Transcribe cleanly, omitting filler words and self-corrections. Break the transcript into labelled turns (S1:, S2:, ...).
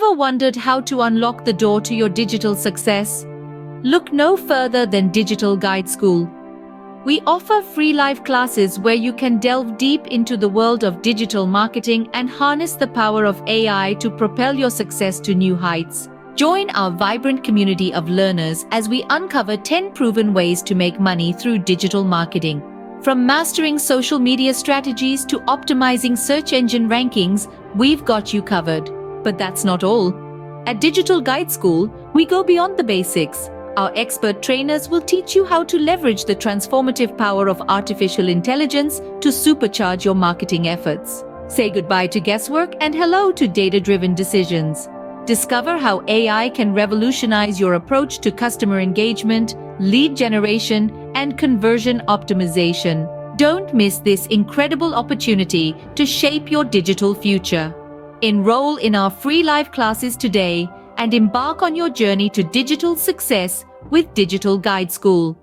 S1: Ever wondered how to unlock the door to your digital success? Look no further than Digital Guide School. We offer free live classes where you can delve deep into the world of digital marketing and harness the power of AI to propel your success to new heights. Join our vibrant community of learners as we uncover 10 proven ways to make money through digital marketing. From mastering social media strategies to optimizing search engine rankings, we've got you covered. But that's not all. At Digital Guide School, we go beyond the basics. Our expert trainers will teach you how to leverage the transformative power of artificial intelligence to supercharge your marketing efforts. Say goodbye to guesswork and hello to data-driven decisions. Discover how AI can revolutionize your approach to customer engagement, lead generation, and conversion optimization. Don't miss this incredible opportunity to shape your digital future. Enroll in our free live classes today and embark on your journey to digital success with Digital Guide School.